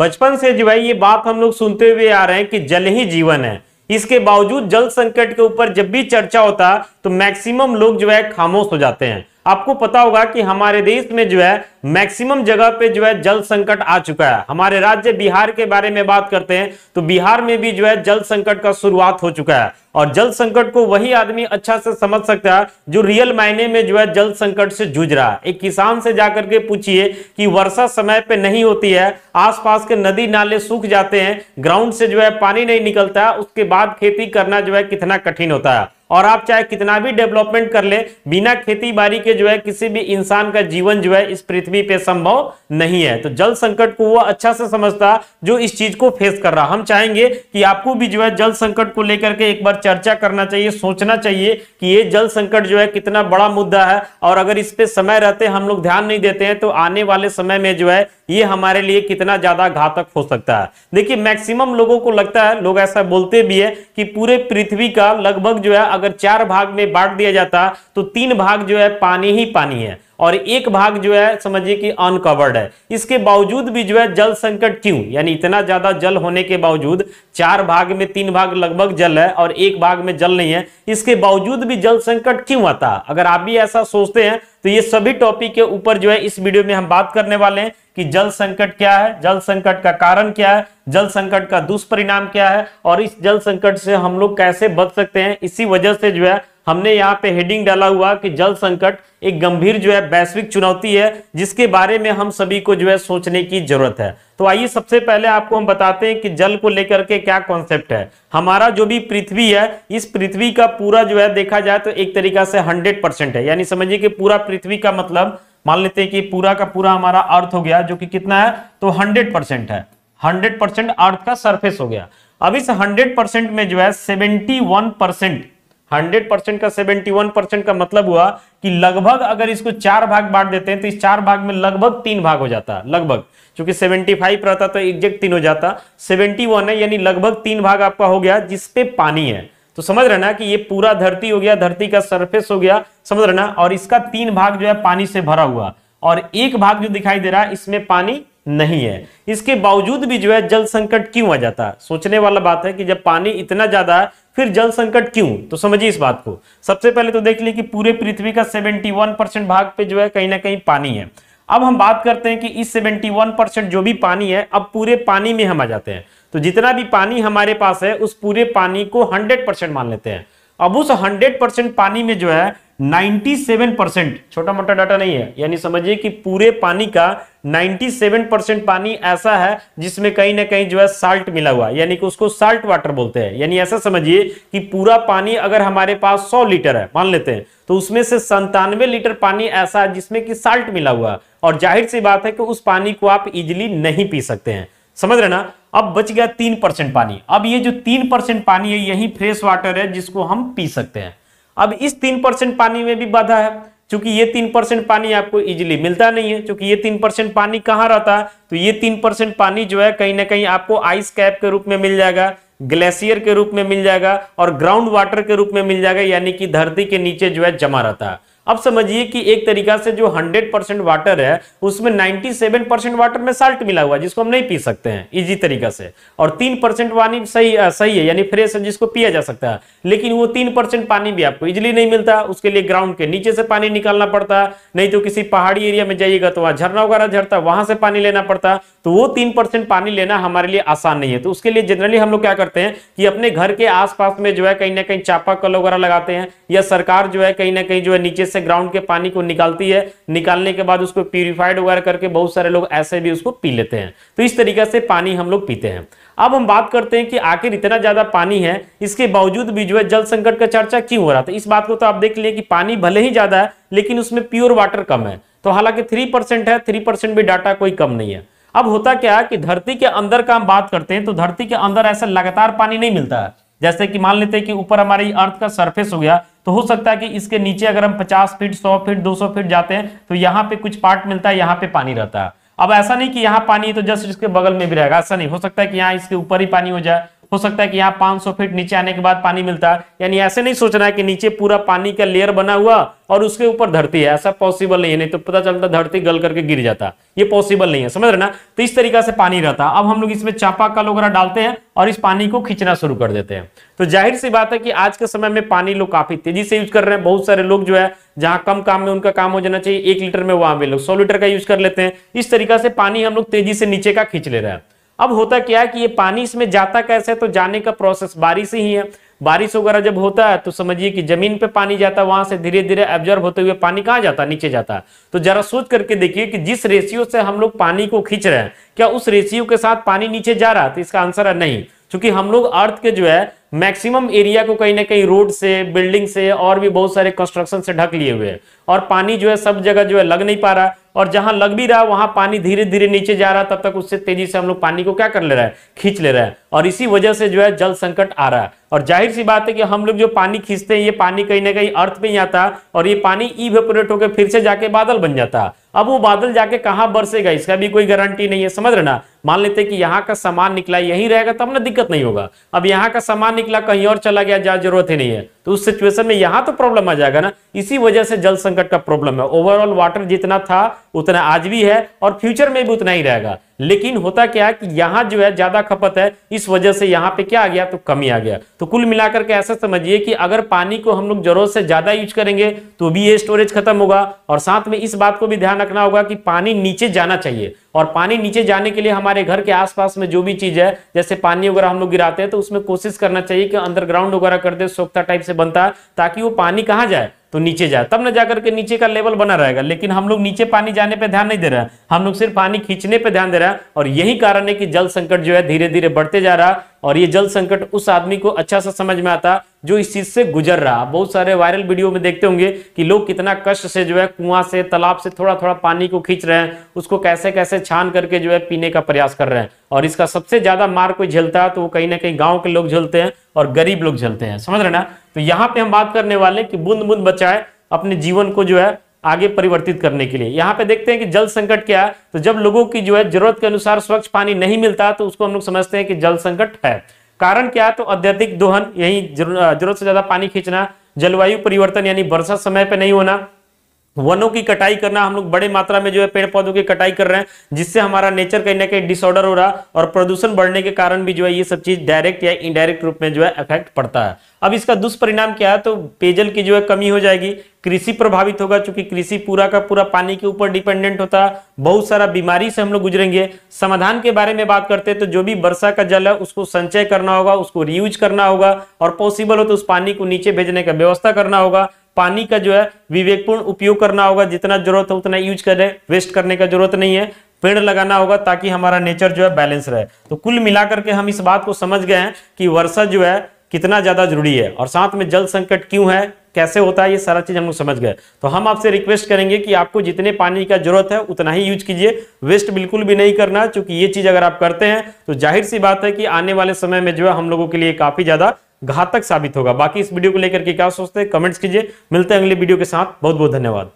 बचपन से जो है ये बात हम लोग सुनते हुए आ रहे हैं कि जल ही जीवन है। इसके बावजूद जल संकट के ऊपर जब भी चर्चा होता तो मैक्सिमम लोग जो है खामोश हो जाते हैं। आपको पता होगा कि हमारे देश में जो है मैक्सिमम जगह पे जो है जल संकट आ चुका है। हमारे राज्य बिहार के बारे में बात करते हैं तो बिहार में भी जो है जल संकट का शुरुआत हो चुका है। और जल संकट को वही आदमी अच्छा से समझ सकता है जो रियल मायने में जो है जल संकट से जूझ रहा है। एक किसान से जाकर के पूछिए कि वर्षा समय पे नहीं होती है, आसपास के नदी नाले सूख जाते हैं, ग्राउंड से जो है पानी नहीं निकलता, उसके बाद खेती करना जो है कितना कठिन होता है। और आप चाहे कितना भी डेवलपमेंट कर ले, बिना खेती बाड़ी के जो है किसी भी इंसान का जीवन जो है इस पृथ्वी पे संभव नहीं है। तो जल संकट को वो अच्छा से समझता जो इस चीज को फेस कर रहा। हम चाहेंगे कि आपको भी जो है जल संकट को लेकर के एक बार चर्चा करना चाहिए, सोचना चाहिए कि ये जल संकट जो है कितना बड़ा मुद्दा है और अगर इस पे समय रहते हम लोग ध्यान नहीं देते हैं तो आने वाले समय में जो है ये हमारे लिए कितना ज्यादा घातक हो सकता है। देखिए मैक्सिमम लोगों को लगता है, लोग ऐसा बोलते भी है कि पूरे पृथ्वी का लगभग जो है अगर 4 भाग में बांट दिया जाता तो 3 भाग जो है पानी ही पानी है और 1 भाग जो है समझिए कि अनकवर्ड है। इसके बावजूद भी जो है जल संकट क्यों, यानी इतना ज्यादा जल होने के बावजूद 4 भाग में 3 भाग लगभग जल है और 1 भाग में जल नहीं है, इसके बावजूद भी जल संकट क्यों आता। अगर आप भी ऐसा सोचते हैं तो ये सभी टॉपिक के ऊपर जो है इस वीडियो में हम बात करने वाले हैं कि जल संकट क्या है, जल संकट का कारण क्या है, जल संकट का दुष्परिणाम क्या है और इस जल संकट से हम लोग कैसे बच सकते हैं। इसी वजह से जो है हमने यहाँ पे हेडिंग डाला हुआ कि जल संकट एक गंभीर जो है वैश्विक चुनौती है जिसके बारे में हम सभी को जो है सोचने की जरूरत है। तो आइए सबसे पहले आपको हम बताते हैं कि जल को लेकर के क्या कॉन्सेप्ट है। हमारा जो भी पृथ्वी है, इस पृथ्वी का पूरा जो है देखा जाए तो एक तरीका से 100% है, यानी समझिए कि पूरा पृथ्वी का मतलब मान लेते हैं कि पूरा का पूरा हमारा अर्थ हो गया जो कि कितना है तो 100% है, 100% अर्थ का सरफेस हो गया। अब इस 100% में जो है 71%, 100% का 71% का मतलब हुआ कि लगभग अगर इसको 4 भाग बांट देते हैं तो इस 4 भाग में लगभग 3 भाग हो जाता है, लगभग, क्योंकि 75 रहता तो एग्जैक्ट 3 हो जाता, 71 है यानी लगभग 3 भाग आपका हो गया जिसपे पानी है। तो समझ रहे ना कि ये पूरा धरती हो गया, धरती का सरफेस हो गया, समझ रहे ना, और इसका 3 भाग जो है पानी से भरा हुआ और 1 भाग जो दिखाई दे रहा है इसमें पानी नहीं है। इसके बावजूद भी जो है जल संकट क्यों आ जाता है। सोचने वाला बात है कि जब पानी इतना ज्यादा है फिर जल संकट क्यों। तो समझिए इस बात को। सबसे पहले तो देख लीजिए कि पूरे पृथ्वी का 71% भाग पे जो है कहीं ना कहीं पानी है। अब हम बात करते हैं कि इस 71% जो भी पानी है अब पूरे पानी में हम आ जाते हैं। तो जितना भी पानी हमारे पास है उस पूरे पानी को 100% मान लेते हैं। अब उस 100% पानी में जो है 97%, छोटा मोटा डाटा नहीं है, यानी समझिए कि पूरे पानी का 97% पानी ऐसा है जिसमें कहीं ना कहीं जो है साल्ट मिला हुआ है, यानी कि उसको साल्ट वाटर बोलते हैं। यानी ऐसा समझिए कि पूरा पानी अगर हमारे पास 100 लीटर है मान लेते हैं तो उसमें से 97 लीटर पानी ऐसा है जिसमें कि साल्ट मिला हुआ है और जाहिर सी बात है कि उस पानी को आप इजिली नहीं पी सकते हैं। समझ रहे ना। अब बच गया 3% पानी। अब ये जो 3% पानी है यही फ्रेश वाटर है जिसको हम पी सकते हैं। अब इस 3% पानी में भी बाधा है क्योंकि ये 3% पानी आपको इजीली मिलता नहीं है। क्योंकि ये 3% पानी कहाँ रहता है तो ये 3% पानी जो है कहीं ना कहीं आपको आइस कैप के रूप में मिल जाएगा, ग्लेशियर के रूप में मिल जाएगा और ग्राउंड वाटर के रूप में मिल जाएगा, यानी कि धरती के नीचे जो है जमा रहता है। अब समझिए कि एक तरीका से जो 100% वाटर है उसमें 97% वाटर में साल्ट मिला हुआ है जिसको हम नहीं पी सकते हैं इजी तरीका से, और 3% पानी सही है यानी फ्रेश है जिसको पिया जा सकता है। लेकिन वो 3% पानी भी आपको इजीली नहीं मिलता, उसके लिए ग्राउंड के नीचे से पानी निकालना पड़ता है, नहीं तो किसी पहाड़ी एरिया में जाइएगा तो वहां झरना वगैरह झरता है वहां से पानी लेना पड़ता है। तो वो 3% पानी लेना हमारे लिए आसान नहीं है। तो उसके लिए जनरली हम लोग क्या करते हैं कि अपने घर के आसपास में जो है कहीं ना कहीं चापाकल वगैरह लगाते हैं, या सरकार जो है कहीं ना कहीं जो है नीचे से ग्राउंड के पानी को निकालती है, निकालने के बाद उसको प्यूरिफाइड वगैरह करके बहुत सारे लोग ऐसे भी उसको पी लेते हैं। तो इस तरीके से पानी हम लोग पीते हैं। अब हम बात करते हैं कि आखिर इतना ज्यादा पानी है इसके बावजूद भी जो है जल संकट का चर्चा क्यों हो रहा था। इस बात को तो आप देख लिए कि पानी भले ही ज्यादा है लेकिन उसमें प्योर वाटर कम है। तो हालांकि 3% है, 3% भी डाटा कोई कम नहीं है। अब होता क्या है कि धरती के अंदर का हम बात करते हैं तो धरती के अंदर ऐसा लगातार पानी नहीं मिलता है। जैसे कि मान लेते हैं कि ऊपर हमारी अर्थ का सरफेस हो गया तो हो सकता है कि इसके नीचे अगर हम 50 फीट 100 फीट 200 फीट जाते हैं तो यहाँ पे कुछ पार्ट मिलता है, यहाँ पे पानी रहता है। अब ऐसा नहीं कि यहाँ पानी है तो जस्ट इसके बगल में भी रहेगा, ऐसा नहीं हो सकता है कि यहाँ इसके ऊपर ही पानी हो जाए, हो सकता है कि यहाँ 500 फीट नीचे आने के बाद पानी मिलता है। यानी ऐसे नहीं सोचना है कि नीचे पूरा पानी का लेयर बना हुआ और उसके ऊपर धरती है, ऐसा पॉसिबल नहीं है, नहीं तो पता चलता धरती गल करके गिर जाता, ये पॉसिबल नहीं है, समझ रहे ना। तो इस तरीका से पानी रहता है। अब हम लोग इसमें चापाकल वगैरह डालते हैं और इस पानी को खींचना शुरू कर देते हैं। तो जाहिर सी बात है कि आज के समय में पानी लोग काफी तेजी से यूज कर रहे हैं। बहुत सारे लोग जो है जहां कम काम में उनका काम हो जाना चाहिए 1 लीटर में, वहां पे लोग 100 लीटर का यूज कर लेते हैं। इस तरीका से पानी हम लोग तेजी से नीचे का खींच ले रहे हैं। अब होता क्या है कि ये पानी इसमें जाता कैसे, तो जाने का प्रोसेस बारिश ही है। बारिश वगैरह जब होता है तो समझिए कि जमीन पे पानी जाता है, वहां से धीरे धीरे एब्जॉर्ब होते हुए पानी कहां जाता है, नीचे जाता है। तो जरा सोच करके देखिए कि जिस रेशियो से हम लोग पानी को खींच रहे हैं, क्या उस रेशियो के साथ पानी नीचे जा रहा है? तो इसका आंसर है नहीं, क्योंकि हम लोग अर्थ के जो है मैक्सिमम एरिया को कहीं ना कहीं रोड से, बिल्डिंग से और भी बहुत सारे कंस्ट्रक्शन से ढक लिए हुए हैं, और पानी जो है सब जगह जो है लग नहीं पा रहा, और जहां लग भी रहा वहां पानी धीरे धीरे नीचे जा रहा, तब तक उससे तेजी से हम लोग पानी को क्या कर ले रहा है, खींच ले रहा है, और इसी वजह से जो है जल संकट आ रहा है। और जाहिर सी बात है कि हम लोग जो पानी खींचते हैं ये पानी कहीं ना कहीं अर्थ पे ही आता है, और ये पानी इवेपोरेट होकर फिर से जाके बादल बन जाता है। अब वो बादल जाके कहां बरसेगा इसका भी कोई गारंटी नहीं है, समझ रहे ना। मान लेते हैं कि यहाँ का सामान निकला यहीं रहेगा तब ना दिक्कत नहीं होगा। अब यहाँ का सामान निकला कहीं और चला गया जहां जरूरत ही नहीं है, तो उस सिचुएशन में यहां तो प्रॉब्लम आ जाएगा ना। इसी वजह से जल संकट का प्रॉब्लम है। ओवरऑल वाटर जितना था उतना आज भी है और फ्यूचर में भी उतना ही रहेगा, लेकिन होता क्या है कि यहां जो है ज्यादा खपत है, इस वजह से यहां पे क्या आ गया, तो कमी आ गया। तो कुल मिलाकर के ऐसा समझिए कि अगर पानी को हम लोग जरूरत से ज्यादा यूज करेंगे तो भी ये स्टोरेज खत्म होगा, और साथ में इस बात को भी ध्यान रखना होगा कि पानी नीचे जाना चाहिए। और पानी नीचे जाने के लिए हमारे घर के आसपास में जो भी चीज है, जैसे पानी वगैरह हम लोग गिराते हैं, तो उसमें कोशिश करना चाहिए कि अंडरग्राउंड वगैरह कर दे, सोख्ता टाइप से बनता है, ताकि वो पानी कहां जाए, तो नीचे जाए, तब न जाकर के नीचे का लेवल बना रहेगा। लेकिन हम लोग नीचे पानी जाने पे ध्यान नहीं दे रहे हैं, हम लोग सिर्फ पानी खींचने पे ध्यान दे रहे हैं, और यही कारण है कि जल संकट जो है धीरे धीरे बढ़ते जा रहा है। और ये जल संकट उस आदमी को अच्छा सा समझ में आता जो इस चीज से गुजर रहा। बहुत सारे वायरल वीडियो में देखते होंगे कि लोग कितना कष्ट से जो है कुआं से, तालाब से थोड़ा थोड़ा पानी को खींच रहे हैं, उसको कैसे कैसे छान करके जो है पीने का प्रयास कर रहे हैं। और इसका सबसे ज्यादा मार कोई झेलता है तो वो कहीं ना कहीं गांव के लोग झेलते हैं और गरीब लोग झेलते हैं, समझ रहे ना। तो यहाँ पे हम बात करने वाले कि बूंद बूंद बचाए अपने जीवन को जो है आगे परिवर्तित करने के लिए। यहाँ पे देखते हैं कि जल संकट क्या है। तो जब लोगों की जो है जरूरत के अनुसार स्वच्छ पानी नहीं मिलता तो उसको हम लोग समझते हैं कि जल संकट है। कारण क्या है, तो अत्यधिक दोहन, यही जरूरत से ज्यादा पानी खींचना, जलवायु परिवर्तन यानी वर्षा समय पे नहीं होना, वनों की कटाई करना, हम लोग बड़े मात्रा में जो है पेड़ पौधों की कटाई कर रहे हैं, जिससे हमारा नेचर कहीं ना कहीं डिसऑर्डर हो रहा, और प्रदूषण बढ़ने के कारण भी जो है ये सब चीज डायरेक्ट या इनडायरेक्ट रूप में जो है इफेक्ट पड़ता है। अब इसका दुष्परिणाम क्या है, तो पेयजल की जो है कमी हो जाएगी, कृषि प्रभावित होगा, क्योंकि कृषि पूरा का पूरा पानी के ऊपर डिपेंडेंट होता है, बहुत सारा बीमारी से हम लोग गुजरेंगे। समाधान के बारे में बात करते हैं तो जो भी वर्षा का जल है उसको संचय करना होगा, उसको रीयूज करना होगा, और पॉसिबल हो तो उस पानी को नीचे भेजने का व्यवस्था करना होगा। पानी का जो है विवेकपूर्ण उपयोग करना होगा, जितना जरूरत है उतना यूज करें, वेस्ट करने का जरूरत नहीं है। पेड़ लगाना होगा ताकि हमारा नेचर जो है बैलेंस रहे। तो कुल मिलाकर के हम इस बात को समझ गए हैं कि वर्षा जो है कितना ज्यादा जरूरी है, और साथ में जल संकट क्यों है, कैसे होता है, ये सारा चीज हम लोग समझ गए। तो हम आपसे रिक्वेस्ट करेंगे कि आपको जितने पानी का जरूरत है उतना ही यूज कीजिए, वेस्ट बिल्कुल भी नहीं करना, क्योंकि ये चीज अगर आप करते हैं तो जाहिर सी बात है कि आने वाले समय में जो है हम लोगों के लिए काफी ज्यादा घातक साबित होगा। बाकी इस वीडियो को लेकर के क्या सोचते हैं कमेंट्स कीजिए। मिलते हैं अगले वीडियो के साथ, बहुत बहुत धन्यवाद।